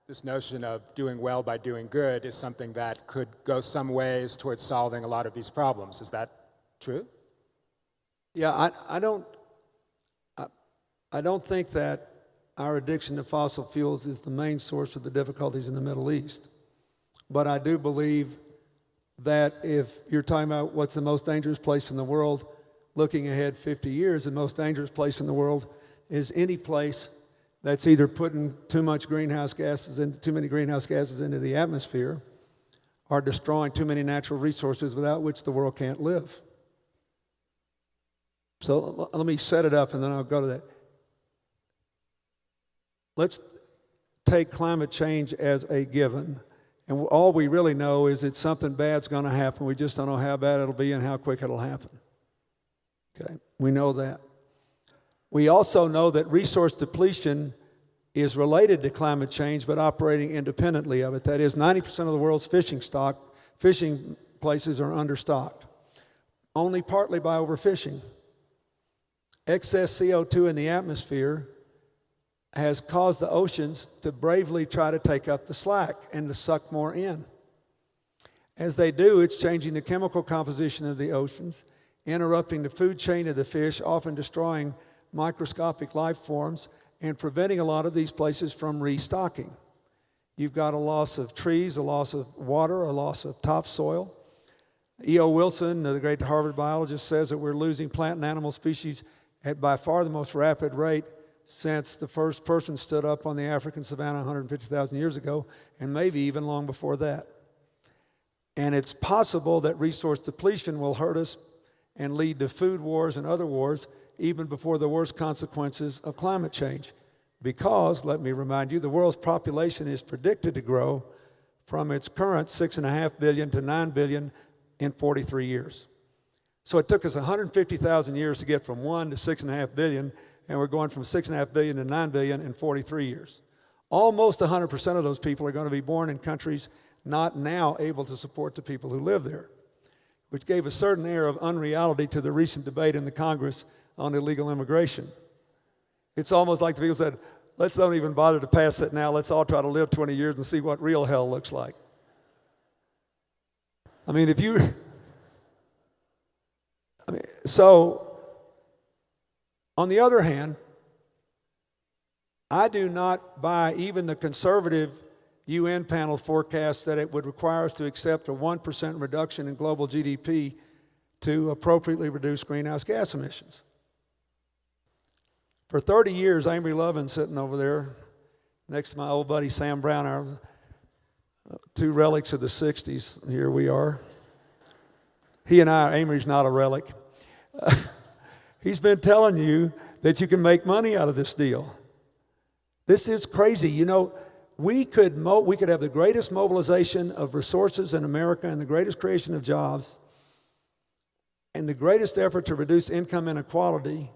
this notion of doing well by doing good is something that could go some ways towards solving a lot of these problems. Is that true? Yeah, I don't think that our addiction to fossil fuels is the main source of the difficulties in the Middle East. But I do believe that if you're talking about what's the most dangerous place in the world, looking ahead 50 years, the most dangerous place in the world is any place that's either putting too many greenhouse gases into the atmosphere or destroying too many natural resources without which the world can't live. So let me set it up and then I'll go to that. Let's take climate change as a given. And all we really know is that something bad's going to happen. We just don't know how bad it'll be and how quick it'll happen. Okay, we know that. We also know that resource depletion is related to climate change, but operating independently of it. That is, 90% of the world's fishing places are understocked, only partly by overfishing. Excess CO2 in the atmosphere has caused the oceans to bravely try to take up the slack and to suck more in. As they do, it's changing the chemical composition of the oceans, interrupting the food chain of the fish, often destroying microscopic life forms, and preventing a lot of these places from restocking. You've got a loss of trees, a loss of water, a loss of topsoil. E.O. Wilson, the great Harvard biologist, says that we're losing plant and animal species at by far the most rapid rate since the first person stood up on the African savanna 150,000 years ago, and maybe even long before that. And it's possible that resource depletion will hurt us and lead to food wars and other wars even before the worst consequences of climate change. Because, let me remind you, the world's population is predicted to grow from its current 6.5 billion to 9 billion in 43 years. So it took us 150,000 years to get from 1 to 6.5 billion, and we're going from 6.5 billion to 9 billion in 43 years. Almost 100% of those people are going to be born in countries not now able to support the people who live there, which gave a certain air of unreality to the recent debate in the Congress on illegal immigration. It's almost like the people said, let's don't even bother to pass it now. Let's all try to live 20 years and see what real hell looks like. So, on the other hand, I do not buy even the conservative UN panel forecast that it would require us to accept a 1% reduction in global GDP to appropriately reduce greenhouse gas emissions. For 30 years, Amory Lovin sitting over there next to my old buddy Sam Brown, our two relics of the 60s. Here we are. He and I, Amory's not a relic. He's been telling you that you can make money out of this deal. This is crazy. You know, we could have the greatest mobilization of resources in America and the greatest creation of jobs and the greatest effort to reduce income inequality,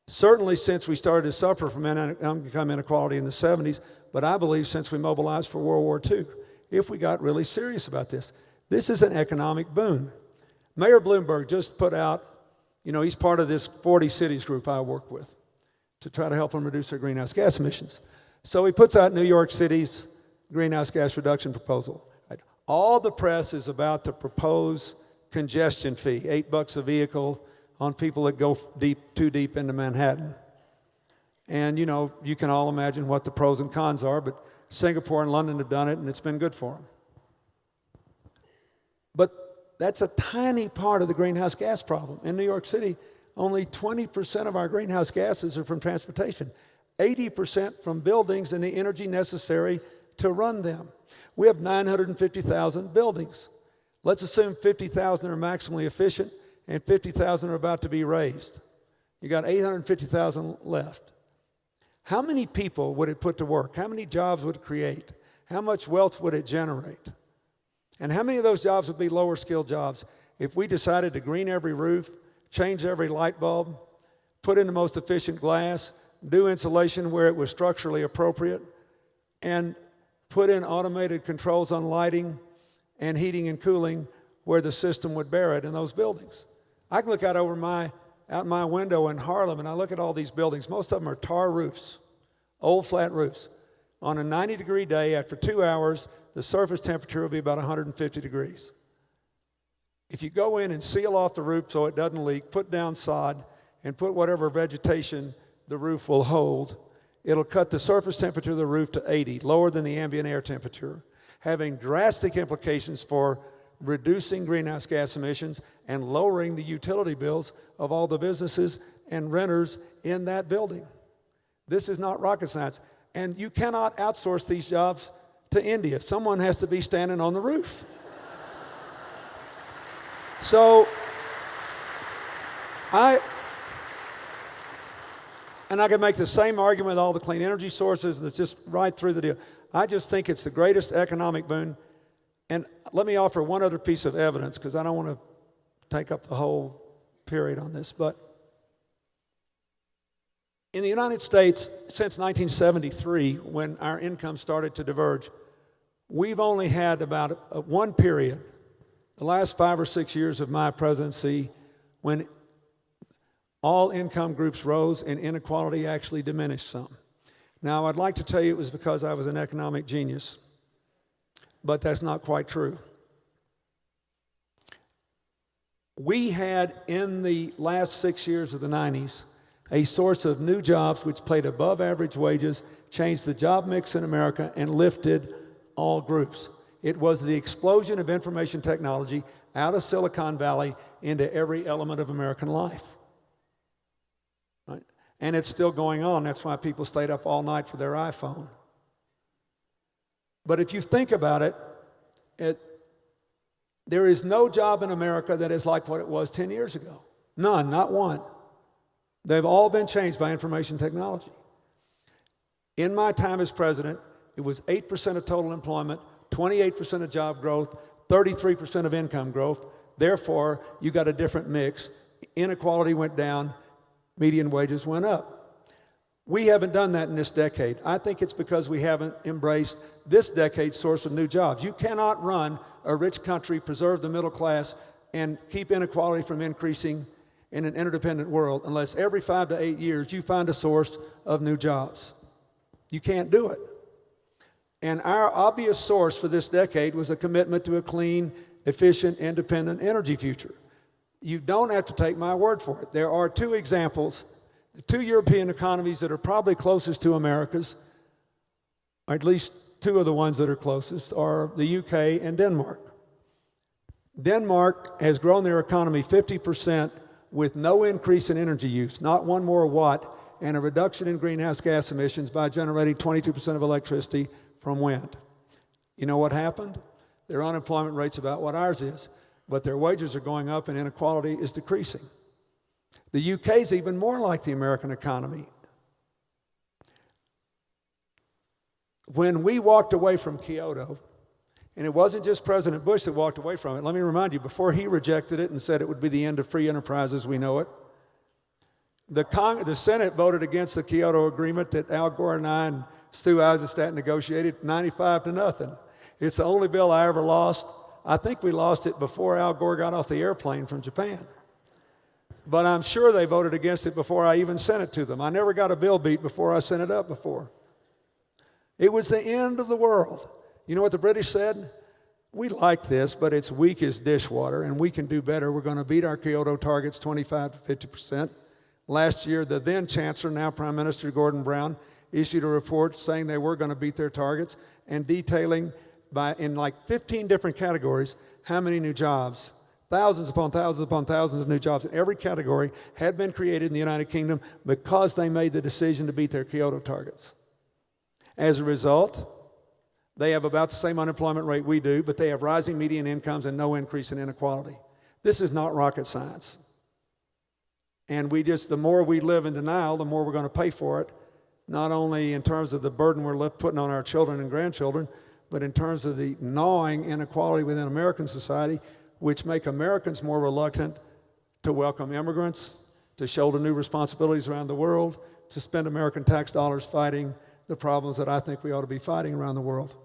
certainly since we started to suffer from income inequality in the 70s, but I believe since we mobilized for World War II, if we got really serious about this. This is an economic boon. Mayor Bloomberg just put out, he's part of this 40 cities group I work with to try to help them reduce their greenhouse gas emissions. So he puts out New York City's greenhouse gas reduction proposal. All the press is about the proposed congestion fee, $8 a vehicle on people that go too deep into Manhattan. And, you can all imagine what the pros and cons are, but Singapore and London have done it, and it's been good for them. But that's a tiny part of the greenhouse gas problem. In New York City, only 20% of our greenhouse gases are from transportation, 80% from buildings and the energy necessary to run them. We have 950,000 buildings. Let's assume 50,000 are maximally efficient and 50,000 are about to be raised. You got 850,000 left. How many people would it put to work? How many jobs would it create? How much wealth would it generate? And how many of those jobs would be lower skilled jobs if we decided to green every roof, change every light bulb, put in the most efficient glass, do insulation where it was structurally appropriate, and put in automated controls on lighting and heating and cooling where the system would bear it in those buildings? I can look out my window in Harlem and I look at all these buildings. Most of them are tar roofs, old flat roofs. On a 90-degree day, after 2 hours, the surface temperature will be about 150 degrees. If you go in and seal off the roof so it doesn't leak, put down sod, and put whatever vegetation the roof will hold, it'll cut the surface temperature of the roof to 80, lower than the ambient air temperature, having drastic implications for reducing greenhouse gas emissions and lowering the utility bills of all the businesses and renters in that building. This is not rocket science. And you cannot outsource these jobs to India. Someone has to be standing on the roof. So, I can make the same argument with all the clean energy sources, and it's just right through the deal. I just think it's the greatest economic boon. And let me offer one other piece of evidence, because I don't want to take up the whole period on this. But in the United States, since 1973, when our income started to diverge, we've only had about one period, the last 5 or 6 years of my presidency, when all income groups rose and inequality actually diminished some. Now, I'd like to tell you it was because I was an economic genius, but that's not quite true. We had, in the last 6 years of the 90s, a source of new jobs which paid above average wages, changed the job mix in America, and lifted all groups. It was the explosion of information technology out of Silicon Valley into every element of American life. Right? And it's still going on. That's why people stayed up all night for their iPhone. But if you think about it, there is no job in America that is like what it was 10 years ago. None, not one. They've all been changed by information technology. In my time as president, it was 8% of total employment, 28% of job growth, 33% of income growth. Therefore, you got a different mix. Inequality went down, median wages went up. We haven't done that in this decade. I think it's because we haven't embraced this decade's source of new jobs. You cannot run a rich country, preserve the middle class, and keep inequality from increasing in an interdependent world unless every 5 to 8 years you find a source of new jobs. You can't do it. And our obvious source for this decade was a commitment to a clean, efficient, independent energy future. You don't have to take my word for it. There are two examples, the two European economies that are probably closest to America's, or at least two of the ones that are closest, are the UK and Denmark. Denmark has grown their economy 50% with no increase in energy use, not one more watt, and a reduction in greenhouse gas emissions by generating 22% of electricity from wind. You know what happened? Their unemployment rate's about what ours is, but their wages are going up and inequality is decreasing. The UK is even more like the American economy. When we walked away from Kyoto, and it wasn't just President Bush that walked away from it. Let me remind you, before he rejected it and said it would be the end of free enterprise as we know it, the Senate voted against the Kyoto Agreement that Al Gore and I and Stu Eisenstadt negotiated 95-0. It's the only bill I ever lost. I think we lost it before Al Gore got off the airplane from Japan. But I'm sure they voted against it before I even sent it to them. I never got a bill beat before I sent it up before. It was the end of the world. You know what the British said? We like this, but it's weak as dishwater, and we can do better. We're going to beat our Kyoto targets 25 to 50%. Last year, the then Chancellor, now Prime Minister Gordon Brown, issued a report saying they were going to beat their targets and detailing in like 15 different categories how many new jobs, thousands upon thousands of new jobs in every category had been created in the United Kingdom because they made the decision to beat their Kyoto targets. As a result, they have about the same unemployment rate we do, but they have rising median incomes and no increase in inequality. This is not rocket science. And the more we live in denial, the more we're going to pay for it, not only in terms of the burden we're putting on our children and grandchildren, but in terms of the gnawing inequality within American society, which make Americans more reluctant to welcome immigrants, to shoulder new responsibilities around the world, to spend American tax dollars fighting the problems that I think we ought to be fighting around the world.